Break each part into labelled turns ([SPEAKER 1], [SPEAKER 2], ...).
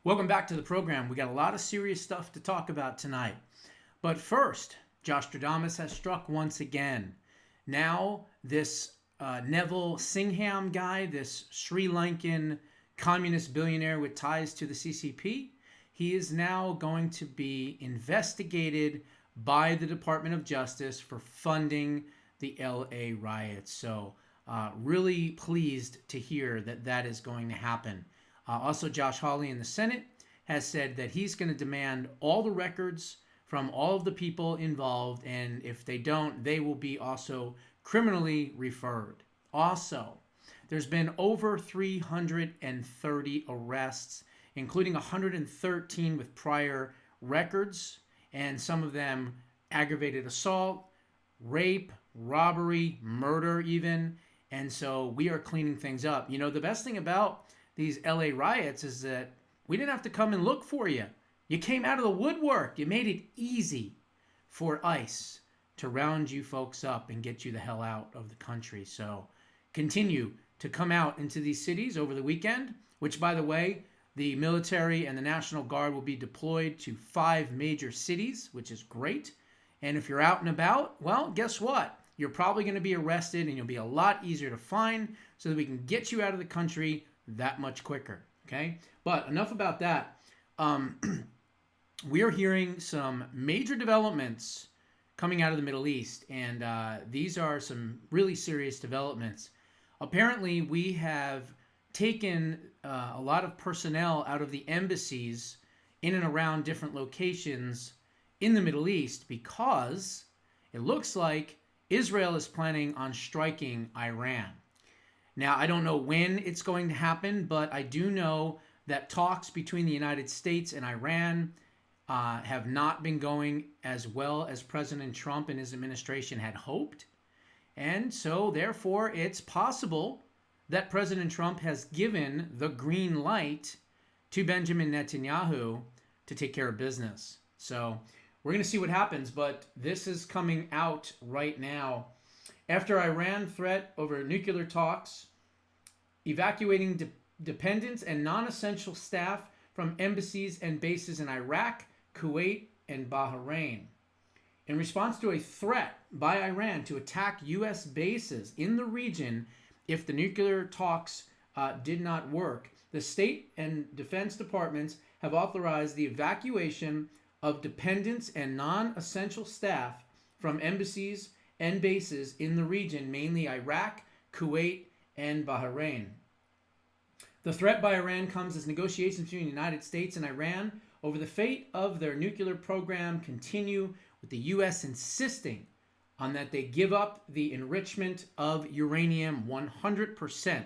[SPEAKER 1] Welcome back to the program. We got a lot of serious stuff to talk about tonight. But first, Jostradamus has struck once again. Now, this Neville Singham guy, this Sri Lankan communist billionaire with ties to the CCP, he is now going to be investigated by the Department of Justice for funding the LA riots. So, really pleased to hear that that is going to happen. Also, Josh Hawley in the Senate has said that he's going to demand all the records from all of the people involved, and if they don't, they will be also criminally referred. Also, there's been over 330 arrests, including 113 with prior records, and some of them aggravated assault, rape, robbery, murder even. And so we are cleaning things up. You know, the best thing about these LA riots is that we didn't have to come and look for you. You came out of the woodwork. You made it easy for ICE to round you folks up and get you the hell out of the country. So continue to come out into these cities over the weekend, which, by the way, the military and the National Guard will be deployed to 5 major cities, which is great. And if you're out and about, well, guess what? You're probably going to be arrested and you'll be a lot easier to find so that we can get you out of the country that much quicker. Okay? But enough about that. We are hearing some major developments coming out of the Middle East, and these are some really serious developments. Apparently, we have taken a lot of personnel out of the embassies in and around different locations in the Middle East because it looks like Israel is planning on striking Iran. Now, I don't know when it's going to happen, but I do know that talks between the United States and Iran have not been going as well as President Trump and his administration had hoped. And so, therefore, it's possible that President Trump has given the green light to Benjamin Netanyahu to take care of business. So we're going to see what happens, but this is coming out right now. After Iran threat over nuclear talks, evacuating dependents and non-essential staff from embassies and bases in Iraq, Kuwait, and Bahrain. In response to a threat by Iran to attack U.S. bases in the region if the nuclear talks did not work, the state and defense departments have authorized the evacuation of dependents and non-essential staff from embassies and bases in the region, mainly Iraq, Kuwait, and Bahrain. The threat by Iran comes as negotiations between the United States and Iran over the fate of their nuclear program continue, with the U.S. insisting on that they give up the enrichment of uranium 100%.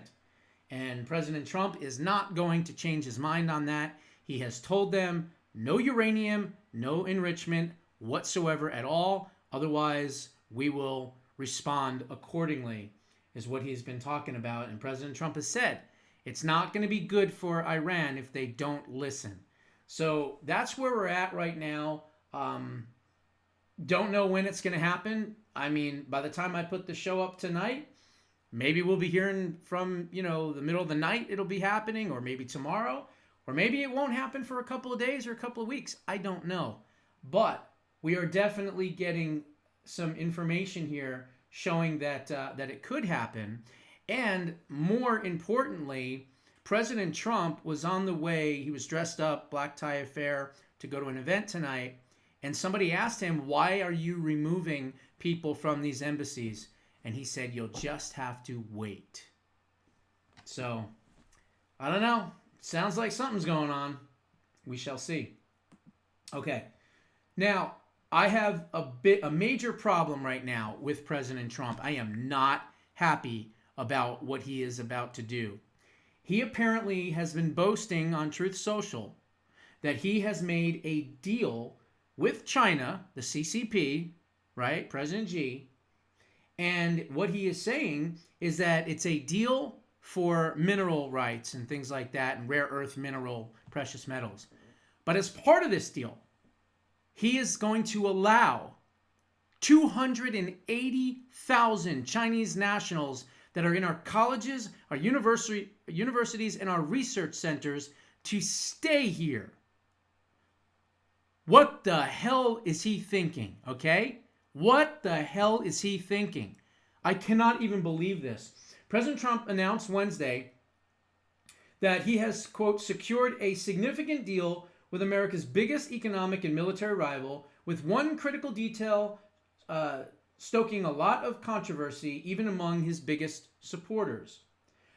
[SPEAKER 1] And President Trump is not going to change his mind on that. He has told them no uranium, no enrichment whatsoever at all. Otherwise, we will respond accordingly, is what he's been talking about. And President Trump has said it's not going to be good for Iran if they don't listen. So that's where we're at right now. Don't know when it's going to happen. I mean, by the time I put the show up tonight, maybe we'll be hearing from, the middle of the night it'll be happening, or maybe tomorrow, or maybe it won't happen for a couple of days or a couple of weeks. I don't know. But we are definitely getting some information here showing that it could happen. And more importantly, President Trump was on the way. He was dressed up, black tie affair, to go to an event tonight. And somebody asked him, why are you removing people from these embassies? And he said, you'll just have to wait. So, I don't know. Sounds like something's going on. We shall see. Okay. Now, I have a major problem right now with President Trump. I am not happy about what he is about to do. He apparently has been boasting on Truth Social that he has made a deal with China, the CCP, right, President Xi, and what he is saying is that it's a deal for mineral rights and things like that, and rare earth mineral precious metals. But as part of this deal, he is going to allow 280,000 Chinese nationals that are in our colleges, our universities, and our research centers to stay here. What the hell is he thinking? Okay? What the hell is he thinking? I cannot even believe this. President Trump announced Wednesday that he has, quote, secured a significant deal with America's biggest economic and military rival, with one critical detail stoking a lot of controversy, even among his biggest supporters.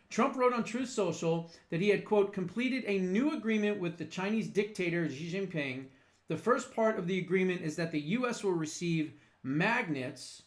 [SPEAKER 1] Trump wrote on Truth Social that he had, quote, completed a new agreement with the Chinese dictator Xi Jinping. The first part of the agreement is that the U.S. will receive magnets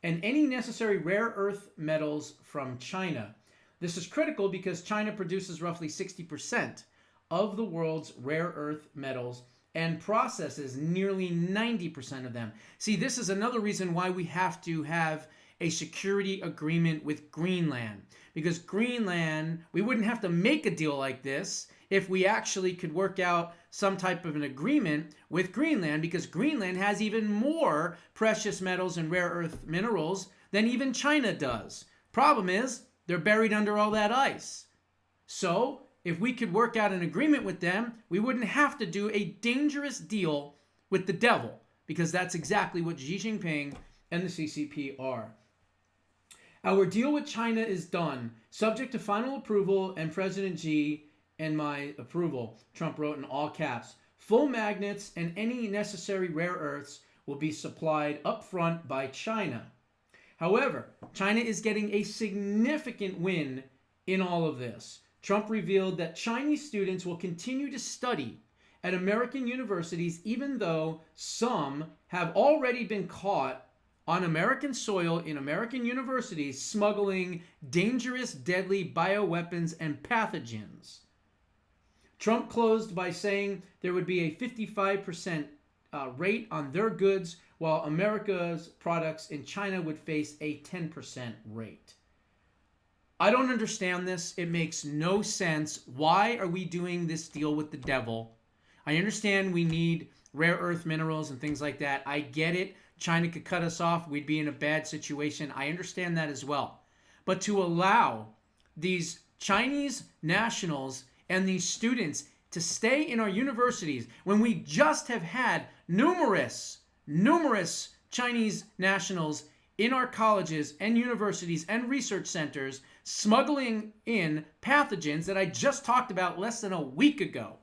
[SPEAKER 1] and any necessary rare earth metals from China. This is critical because China produces roughly 60% of the world's rare earth metals and processes nearly 90% of them. See, this is another reason why we have to have a security agreement with Greenland. Because Greenland, we wouldn't have to make a deal like this if we actually could work out some type of an agreement with Greenland, because Greenland has even more precious metals and rare earth minerals than even China does. Problem is, they're buried under all that ice. So, if we could work out an agreement with them, we wouldn't have to do a dangerous deal with the devil, because that's exactly what Xi Jinping and the CCP are. Our deal with China is done, subject to final approval and President Xi and my approval, Trump wrote in all caps. Full magnets and any necessary rare earths will be supplied up front by China. However, China is getting a significant win in all of this. Trump revealed that Chinese students will continue to study at American universities, even though some have already been caught on American soil in American universities smuggling dangerous, deadly bioweapons and pathogens. Trump closed by saying there would be a 55% rate on their goods, while America's products in China would face a 10% rate. I don't understand this. It makes no sense. Why are we doing this deal with the devil? I understand we need rare earth minerals and things like that. I get it. China could cut us off. We'd be in a bad situation. I understand that as well. But to allow these Chinese nationals and these students to stay in our universities when we just have had numerous Chinese nationals in our colleges and universities and research centers smuggling in pathogens that I just talked about less than a week ago.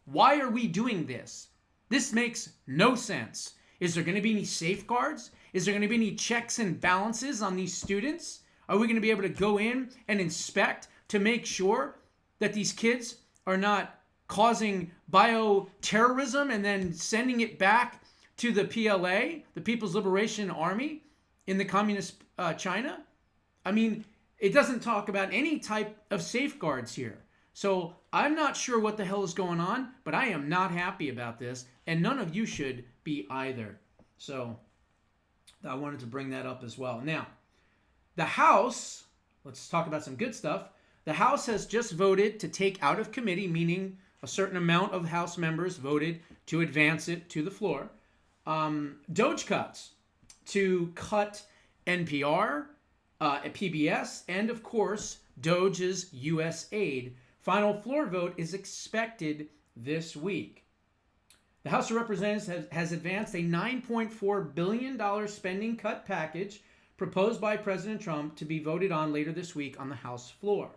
[SPEAKER 1] Why are we doing this? This makes no sense. Is there going to be any safeguards? Is there going to be any checks and balances on these students? Are we going to be able to go in and inspect to make sure that these kids are not causing bioterrorism and then sending it back to the PLA, the People's Liberation Army in the communist China? I mean, it doesn't talk about any type of safeguards here. So I'm not sure what the hell is going on, but I am not happy about this, and none of you should be either. So I wanted to bring that up as well. Now, the House, let's talk about some good stuff. The House has just voted to take out of committee, meaning a certain amount of House members voted to advance it to the floor, DOGE cuts to cut NPR, PBS, and of course, DOGE's U.S. aid. Final floor vote is expected this week. The House of Representatives has advanced a $9.4 billion spending cut package proposed by President Trump to be voted on later this week on the House floor.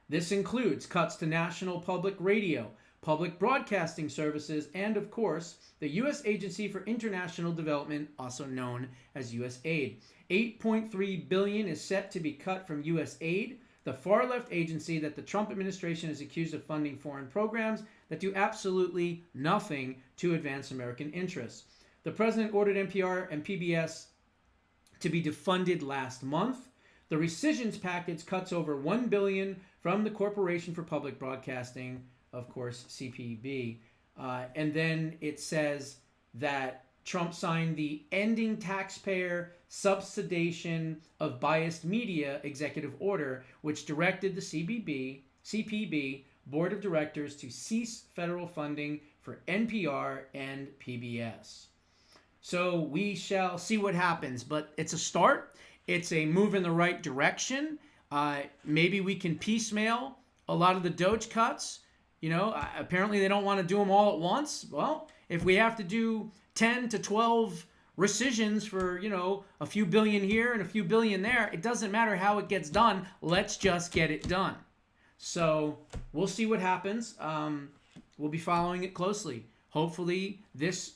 [SPEAKER 1] This includes cuts to national public radio, public broadcasting services, and of course, the U.S. Agency for International Development, also known as USAID. $8.3 billion is set to be cut from USAID, the far-left agency that the Trump administration is accused of funding foreign programs that do absolutely nothing to advance American interests. The president ordered NPR and PBS to be defunded last month. The rescissions package cuts over $1 billion from the Corporation for Public Broadcasting, of course, CPB. And then it says that Trump signed the Ending Taxpayer Subsidization of Biased Media executive order, which directed the CPB Board of Directors to cease federal funding for NPR and PBS. So we shall see what happens, but it's a start. It's a move in the right direction. Maybe we can piecemeal a lot of the DOGE cuts Apparently they don't want to do them all at once. Well, if we have to do 10 to 12 rescissions for, a few billion here and a few billion there, it doesn't matter how it gets done. Let's just get it done. So we'll see what happens. We'll be following it closely. Hopefully this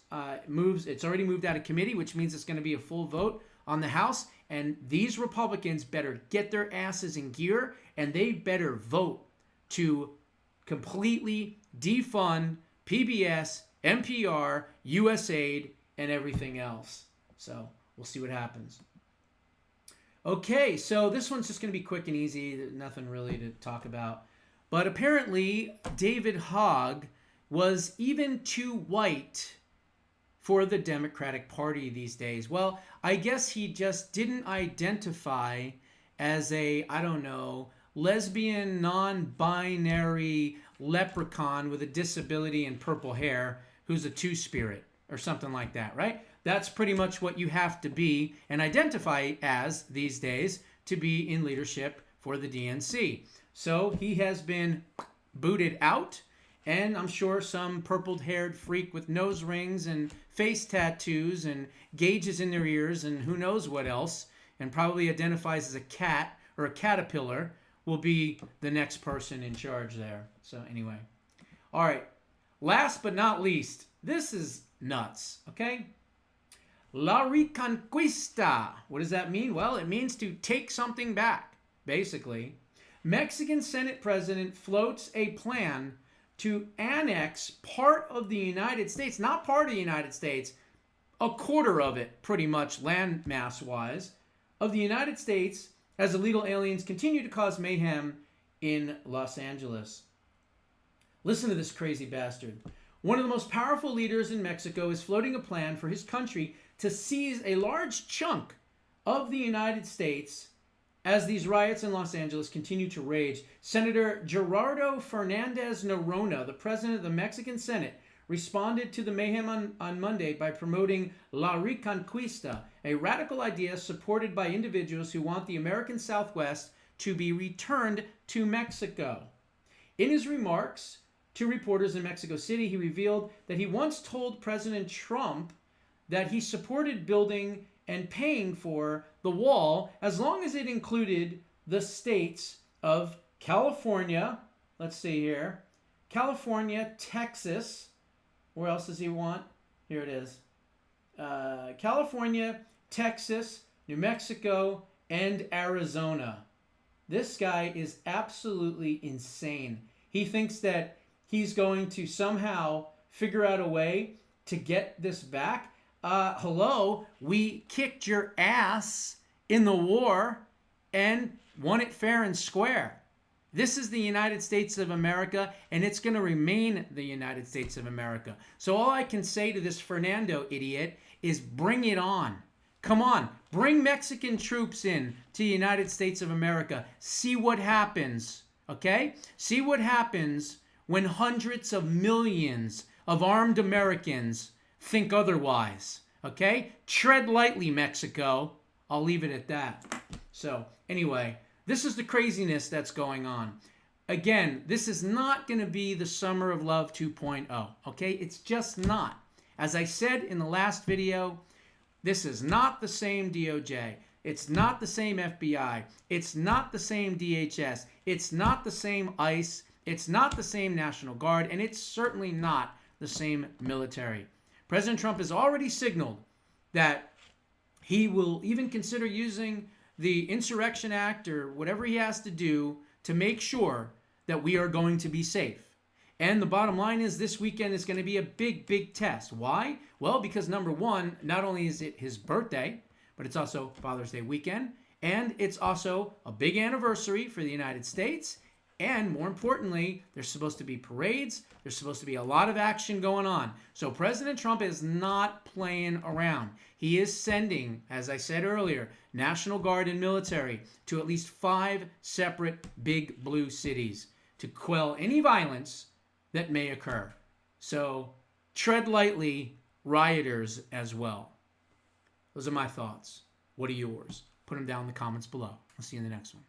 [SPEAKER 1] moves. It's already moved out of committee, which means it's going to be a full vote on the House. And these Republicans better get their asses in gear, and they better vote to completely defund PBS, NPR, USAID, and everything else. So we'll see what happens. Okay, so this one's just going to be quick and easy. Nothing really to talk about. But apparently, David Hogg was even too white for the Democratic Party these days. Well, I guess he just didn't identify as a, lesbian, non-binary leprechaun with a disability and purple hair who's a two-spirit or something like that, right? That's pretty much what you have to be and identify as these days to be in leadership for the DNC. So he has been booted out, and I'm sure some purple-haired freak with nose rings and face tattoos and gauges in their ears and who knows what else, and probably identifies as a cat or a caterpillar, will be the next person in charge there. So anyway. All right. Last but not least, this is nuts, okay? La Reconquista. What does that mean? Well, it means to take something back, basically. Mexican Senate President floats a plan to annex part of the United States, not part of the United States, a quarter of it, pretty much landmass-wise, of the United States as illegal aliens continue to cause mayhem in Los Angeles. Listen to this crazy bastard. One of the most powerful leaders in Mexico is floating a plan for his country to seize a large chunk of the United States as these riots in Los Angeles continue to rage. Senator Gerardo Fernandez Noronha, the president of the Mexican Senate, responded to the mayhem on Monday by promoting La Reconquista, a radical idea supported by individuals who want the American Southwest to be returned to Mexico. In his remarks to reporters in Mexico City, he revealed that he once told President Trump that he supported building and paying for the wall as long as it included the states of California, let's see here, California, Texas, where else does he want? Here it is. California, Texas, New Mexico, and Arizona. This guy is absolutely insane. He thinks that he's going to somehow figure out a way to get this back. Hello, we kicked your ass in the war and won it fair and square. This is the United States of America, and it's going to remain the United States of America. So all I can say to this Fernando idiot is bring it on. Come on, bring Mexican troops in to the United States of America. See what happens, okay? See what happens when hundreds of millions of armed Americans think otherwise, okay? Tread lightly, Mexico. I'll leave it at that. So anyway, this is the craziness that's going on. Again, this is not going to be the Summer of Love 2.0, okay? It's just not. As I said in the last video, this is not the same DOJ. It's not the same FBI. It's not the same DHS. It's not the same ICE. It's not the same National Guard. And it's certainly not the same military. President Trump has already signaled that he will even consider using the Insurrection Act or whatever he has to do to make sure that we are going to be safe. And the bottom line is this weekend is going to be a big, big test. Why? Well, because number one, not only is it his birthday, but it's also Father's Day weekend. And it's also a big anniversary for the United States. And more importantly, there's supposed to be parades. There's supposed to be a lot of action going on. So President Trump is not playing around. He is sending, as I said earlier, National Guard and military to at least 5 separate big blue cities to quell any violence that may occur. So tread lightly, rioters as well. Those are my thoughts. What are yours? Put them down in the comments below. I'll see you in the next one.